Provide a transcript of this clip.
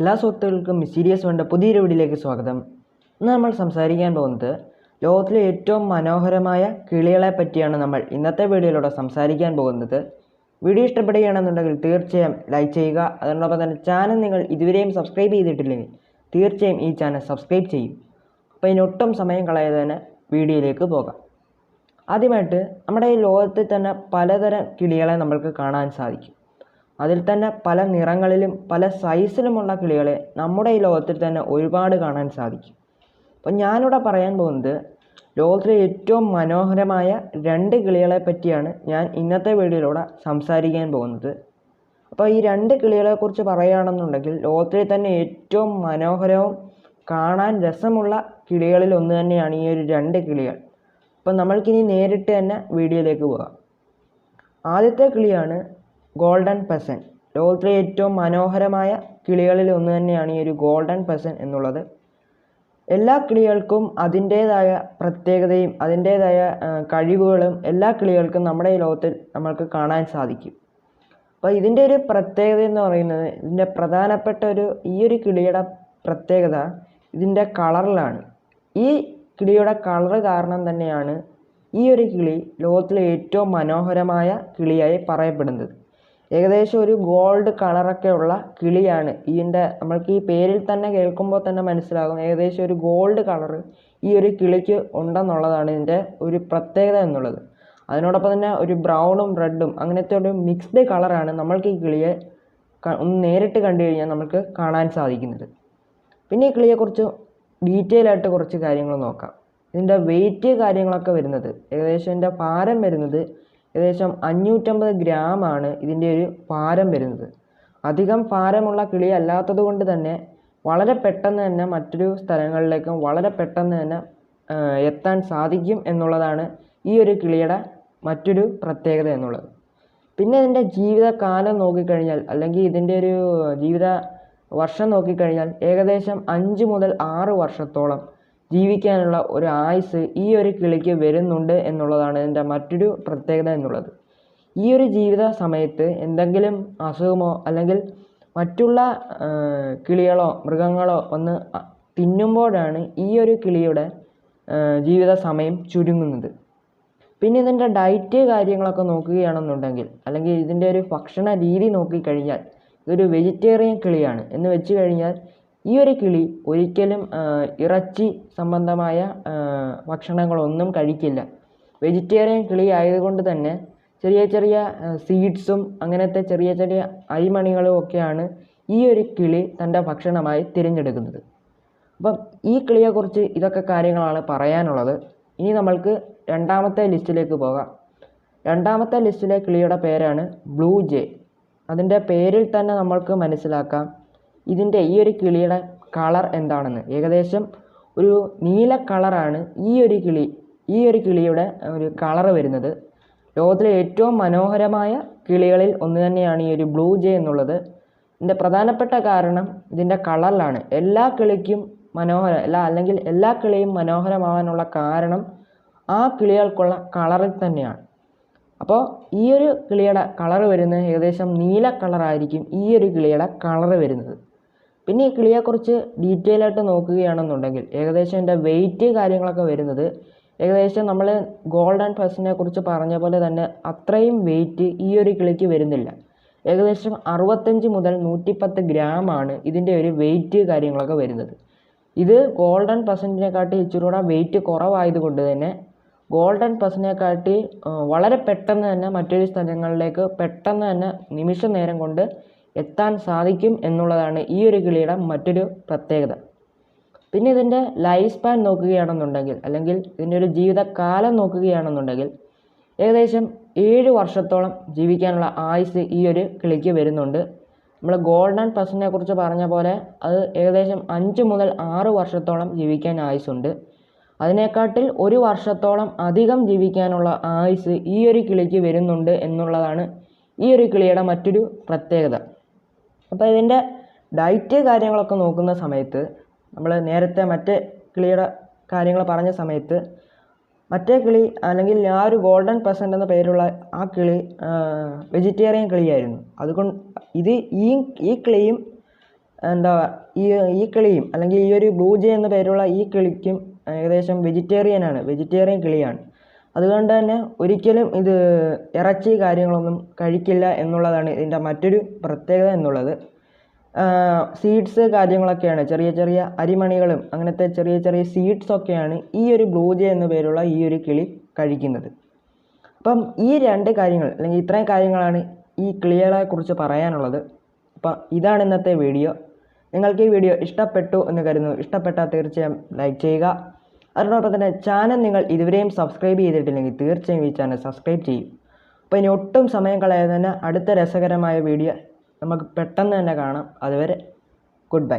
എല്ലാ സുഹൃത്തുക്കൾക്കും മിസ്റ്റീരിയസ് വേണ്ട പുതിയൊരു വീഡിയോയിലേക്ക് സ്വാഗതം. ഇന്ന് നമ്മൾ സംസാരിക്കാൻ പോകുന്നത് ലോകത്തിലെ ഏറ്റവും മനോഹരമായ കിളികളെ പറ്റിയാണ്. നമ്മൾ ഇന്നത്തെ വീഡിയോയിലൂടെ സംസാരിക്കാൻ പോകുന്നത്. വീഡിയോ ഇഷ്ടപ്പെടുകയാണെന്നുണ്ടെങ്കിൽ തീർച്ചയായും ലൈക്ക് ചെയ്യുക. അതോടൊപ്പം തന്നെ ചാനൽ നിങ്ങൾ ഇതുവരെയും സബ്സ്ക്രൈബ് ചെയ്തിട്ടില്ലെങ്കിൽ തീർച്ചയായും ഈ ചാനൽ സബ്സ്ക്രൈബ് ചെയ്യും. അപ്പോൾ ഇതിനൊട്ടും സമയം കളയാതെ തന്നെ വീഡിയോയിലേക്ക് പോകാം. ആദ്യമായിട്ട് നമ്മുടെ ഈ ലോകത്തിൽ തന്നെ പലതരം കിളികളെ നമ്മൾക്ക് കാണാൻ സാധിക്കും. അതിൽ തന്നെ പല നിറങ്ങളിലും പല സൈസിലുമുള്ള കിളികളെ നമ്മുടെ ഈ ലോകത്തിൽ തന്നെ ഒരുപാട് കാണാൻ സാധിക്കും. അപ്പോൾ ഞാനിവിടെ പറയാൻ പോകുന്നത് ലോകത്തിലെ ഏറ്റവും മനോഹരമായ 2 കിളികളെ പറ്റിയാണ് ഞാൻ ഇന്നത്തെ വീഡിയോയിലൂടെ സംസാരിക്കാൻ പോകുന്നത്. അപ്പോൾ ഈ 2 കിളികളെക്കുറിച്ച് പറയുകയാണെന്നുണ്ടെങ്കിൽ ലോകത്തിലെ തന്നെ ഏറ്റവും മനോഹരവും കാണാൻ രസമുള്ള കിളികളിൽ ഒന്ന് തന്നെയാണ് ഈ ഒരു 2 കിളികൾ. അപ്പോൾ നമ്മൾക്കിനി നേരിട്ട് തന്നെ വീഡിയോയിലേക്ക് പോകാം. ആദ്യത്തെ കിളിയാണ് ഗോൾഡൻ ഫെസൻറ്റ്. ലോകത്തിലെ ഏറ്റവും മനോഹരമായ കിളികളിൽ ഒന്ന് തന്നെയാണ് ഈ ഒരു ഗോൾഡൻ ഫെസൻറ്റ് എന്നുള്ളത്. എല്ലാ കിളികൾക്കും അതിൻ്റേതായ പ്രത്യേകതയും അതിൻ്റേതായ കഴിവുകളും എല്ലാ കിളികൾക്കും നമ്മുടെ ഈ ലോകത്തിൽ നമ്മൾക്ക് കാണാൻ സാധിക്കും. അപ്പോൾ ഇതിൻ്റെ ഒരു പ്രത്യേകത എന്ന് പറയുന്നത്, ഇതിൻ്റെ പ്രധാനപ്പെട്ട ഈ ഒരു കിളിയുടെ പ്രത്യേകത ഇതിൻ്റെ കളറിലാണ്. ഈ കിളിയുടെ കളറ് കാരണം തന്നെയാണ് ഈ ഒരു കിളി ലോകത്തിലെ ഏറ്റവും മനോഹരമായ കിളിയായി പറയപ്പെടുന്നത്. ഏകദേശം ഒരു ഗോൾഡ് കളറൊക്കെ ഉള്ള കിളിയാണ്. നമ്മൾക്ക് ഈ പേരിൽ തന്നെ കേൾക്കുമ്പോൾ തന്നെ മനസ്സിലാകും ഏകദേശം ഒരു ഗോൾഡ് കളറ് ഈ ഒരു കിളിക്ക് ഉണ്ടെന്നുള്ളതാണ് ഇതിൻ്റെ ഒരു പ്രത്യേകത എന്നുള്ളത്. അതിനോടൊപ്പം തന്നെ ഒരു ബ്രൗണും റെഡും അങ്ങനത്തെ ഒരു മിക്സ്ഡ് കളറാണ് നമ്മൾക്ക് ഈ കിളിയെ ഒന്ന് നേരിട്ട് കണ്ടു കഴിഞ്ഞാൽ നമുക്ക് കാണാൻ സാധിക്കുന്നത്. പിന്നെ ഈ കിളിയെക്കുറിച്ച് ഡീറ്റെയിൽ ആയിട്ട് കുറച്ച് കാര്യങ്ങൾ നോക്കാം. ഇതിൻ്റെ വെയിറ്റ് കാര്യങ്ങളൊക്കെ വരുന്നത്, ഏകദേശം ഇതിൻ്റെ ഭാരം വരുന്നത് ഏകദേശം 550 ഗ്രാമാണ് ഇതിൻ്റെ ഒരു ഭാരം വരുന്നത്. അധികം ഭാരമുള്ള കിളി അല്ലാത്തത് കൊണ്ട് തന്നെ വളരെ പെട്ടെന്ന് തന്നെ മറ്റൊരു സ്ഥലങ്ങളിലേക്കും വളരെ പെട്ടെന്ന് തന്നെ എത്താൻ സാധിക്കും എന്നുള്ളതാണ് ഈ ഒരു കിളിയുടെ മറ്റൊരു പ്രത്യേകത എന്നുള്ളത്. പിന്നെ ഇതിൻ്റെ ജീവിതകാലം നോക്കിക്കഴിഞ്ഞാൽ, അല്ലെങ്കിൽ ഇതിൻ്റെ ഒരു ജീവിത വർഷം നോക്കിക്കഴിഞ്ഞാൽ ഏകദേശം 5 മുതൽ 6 വർഷത്തോളം ജീവിക്കാനുള്ള ഒരു ആയുസ് ഈ ഒരു കിളിക്ക് വരുന്നുണ്ട് എന്നുള്ളതാണ് ഇതിൻ്റെ മറ്റൊരു പ്രത്യേകത എന്നുള്ളത്. ഈ ഒരു ജീവിത സമയത്ത് എന്തെങ്കിലും അസുഖമോ അല്ലെങ്കിൽ മറ്റുള്ള കിളികളോ മൃഗങ്ങളോ ഒന്ന് തിന്നുമ്പോഴാണ് ഈ ഒരു കിളിയുടെ ജീവിത സമയം ചുരുങ്ങുന്നത്. പിന്നെ ഇതിൻ്റെ ഡയറ്റ് കാര്യങ്ങളൊക്കെ നോക്കുകയാണെന്നുണ്ടെങ്കിൽ, അല്ലെങ്കിൽ ഇതിൻ്റെ ഒരു ഭക്ഷണ രീതി നോക്കിക്കഴിഞ്ഞാൽ ഇതൊരു വെജിറ്റേറിയൻ കിളിയാണ് എന്ന് വെച്ച് കഴിഞ്ഞാൽ ഈ ഒരു കിളി ഒരിക്കലും ഇറച്ചി സംബന്ധമായ ഭക്ഷണങ്ങളൊന്നും കഴിക്കില്ല. വെജിറ്റേറിയൻ കിളി ആയതുകൊണ്ട് തന്നെ ചെറിയ ചെറിയ സീഡ്സും അങ്ങനത്തെ ചെറിയ ചെറിയ അരിമണികളും ഒക്കെയാണ് ഈ ഒരു കിളി തൻ്റെ ഭക്ഷണമായി തിരഞ്ഞെടുക്കുന്നത്. അപ്പം ഈ കിളിയെക്കുറിച്ച് ഇതൊക്കെ കാര്യങ്ങളാണ് പറയാനുള്ളത്. ഇനി നമ്മൾക്ക് രണ്ടാമത്തെ ലിസ്റ്റിലേക്ക് പോകാം. രണ്ടാമത്തെ ലിസ്റ്റിലെ കിളിയുടെ പേരാണ് ബ്ലൂ ജേ. അതിൻ്റെ പേരിൽ തന്നെ നമ്മൾക്ക് മനസ്സിലാക്കാം ഇതിൻ്റെ ഈ ഒരു കിളിയുടെ കളർ എന്താണെന്ന്. ഏകദേശം ഒരു നീല കളറാണ് ഈ ഒരു കിളിയുടെ ഒരു കളറ് വരുന്നത്. ലോകത്തിലെ ഏറ്റവും മനോഹരമായ കിളികളിൽ ഒന്ന് തന്നെയാണ് ഈ ഒരു ബ്ലൂ ജേ എന്നുള്ളത്. ഇതിൻ്റെ പ്രധാനപ്പെട്ട കാരണം ഇതിൻ്റെ കളറിലാണ്. എല്ലാ കിളിക്കും അല്ലെങ്കിൽ എല്ലാ കിളിയും മനോഹരമാവാനുള്ള കാരണം ആ കിളികൾക്കുള്ള കളറിൽ തന്നെയാണ്. അപ്പോൾ ഈ ഒരു കിളിയുടെ കളറ് വരുന്നത് ഏകദേശം നീല കളറായിരിക്കും ഈ ഒരു കിളിയുടെ കളറ് വരുന്നത്. പിന്നെ ഈ കിളിയെക്കുറിച്ച് ഡീറ്റെയിൽ ആയിട്ട് നോക്കുകയാണെന്നുണ്ടെങ്കിൽ ഏകദേശം എൻ്റെ വെയിറ്റ് കാര്യങ്ങളൊക്കെ വരുന്നത് ഏകദേശം നമ്മൾ ഗോൾഡൻ ഫെസൻറ്റിനെ കുറിച്ച് പറഞ്ഞ പോലെ തന്നെ അത്രയും വെയിറ്റ് ഈ ഒരു കിളിക്ക് വരുന്നില്ല. ഏകദേശം 65 മുതൽ 110 ഗ്രാമാണ് ഇതിൻ്റെ ഒരു വെയിറ്റ് കാര്യങ്ങളൊക്കെ വരുന്നത്. ഇത് ഗോൾഡൻ ഫെസൻറ്റിനെക്കാട്ടി ഇച്ചിരി കൂടെ വെയിറ്റ് കുറവായതുകൊണ്ട് തന്നെ ഗോൾഡൻ ഫെസൻറ്റിനെക്കാട്ടി വളരെ പെട്ടെന്ന് തന്നെ മറ്റൊരു സ്ഥലങ്ങളിലേക്ക് പെട്ടെന്ന് തന്നെ നിമിഷ നേരം കൊണ്ട് എത്താൻ സാധിക്കും എന്നുള്ളതാണ് ഈ ഒരു കിളിയുടെ മറ്റൊരു പ്രത്യേകത. പിന്നെ ഇതിൻ്റെ ലൈഫ് സ്പാൻ നോക്കുകയാണെന്നുണ്ടെങ്കിൽ, അല്ലെങ്കിൽ ഇതിൻ്റെ ഒരു ജീവിതകാലം നോക്കുകയാണെന്നുണ്ടെങ്കിൽ ഏകദേശം 7 വർഷത്തോളം ജീവിക്കാനുള്ള ആയുസ് ഈ ഒരു കിളിക്ക് വരുന്നുണ്ട്. നമ്മൾ ഗോൾഡൻ ഫെസൻറ്റിനെ കുറിച്ച് പറഞ്ഞ പോലെ അത് ഏകദേശം 5 മുതൽ 6 വർഷത്തോളം ജീവിക്കാൻ ആയുസുണ്ട്. അതിനെക്കാട്ടിൽ 1 വർഷത്തോളം അധികം ജീവിക്കാനുള്ള ആയുസ് ഈ ഒരു കിളിക്ക് വരുന്നുണ്ട് എന്നുള്ളതാണ് ഈ ഒരു കിളിയുടെ മറ്റൊരു പ്രത്യേകത. അപ്പോൾ ഇതിൻ്റെ ഡയറ്റ് കാര്യങ്ങളൊക്കെ നോക്കുന്ന സമയത്ത് നമ്മൾ നേരത്തെ മറ്റേ കിളിയുടെ കാര്യങ്ങൾ പറഞ്ഞ സമയത്ത് മറ്റേ കിളി അല്ലെങ്കിൽ ആ ഒരു ഗോൾഡൻ ഫെസൻറ്റ് എന്ന പേരുള്ള ആ കിളി വെജിറ്റേറിയൻ കിളിയായിരുന്നു. അതുകൊണ്ട് ഈ കിളിയും എന്താ ഈ ഈ കിളിയും അല്ലെങ്കിൽ ഈ ഒരു ബ്ലൂ ജേ എന്ന പേരുള്ള ഈ കിളിക്കും ഏകദേശം വെജിറ്റേറിയൻ കിളിയാണ്. അതുകൊണ്ട് തന്നെ ഒരിക്കലും ഇത് ഇറച്ചി കാര്യങ്ങളൊന്നും കഴിക്കില്ല എന്നുള്ളതാണ് ഇതിൻ്റെ മറ്റൊരു പ്രത്യേകത എന്നുള്ളത്. സീഡ്സ് കാര്യങ്ങളൊക്കെയാണ്, ചെറിയ ചെറിയ അരിമണികളും അങ്ങനത്തെ ചെറിയ ചെറിയ സീഡ്സൊക്കെയാണ് ഈ ഒരു ബ്ലൂ ജേ എന്ന പേരുള്ള ഈ ഒരു കിളി കഴിക്കുന്നത്. അപ്പം ഈ 2 കാര്യങ്ങൾ അല്ലെങ്കിൽ ഇത്രയും കാര്യങ്ങളാണ് ഈ കിളികളെക്കുറിച്ച് പറയാനുള്ളത്. അപ്പം ഇതാണ് ഇന്നത്തെ വീഡിയോ. നിങ്ങൾക്ക് ഈ വീഡിയോ ഇഷ്ടപ്പെട്ടു എന്ന് കരുതുന്നു. ഇഷ്ടപ്പെട്ടാൽ തീർച്ചയായും ലൈക്ക് ചെയ്യുക. അതിനോടൊപ്പം തന്നെ ചാനൽ നിങ്ങൾ ഇതുവരെയും സബ്സ്ക്രൈബ് ചെയ്തിട്ടില്ലെങ്കിൽ തീർച്ചയായും ഈ ചാനൽ സബ്സ്ക്രൈബ് ചെയ്യും. അപ്പോൾ ഇനി ഒട്ടും സമയം കളയാതെ തന്നെ അടുത്ത രസകരമായ വീഡിയോ നമുക്ക് പെട്ടെന്ന് തന്നെ കാണാം. അതുവരെ ഗുഡ് ബൈ.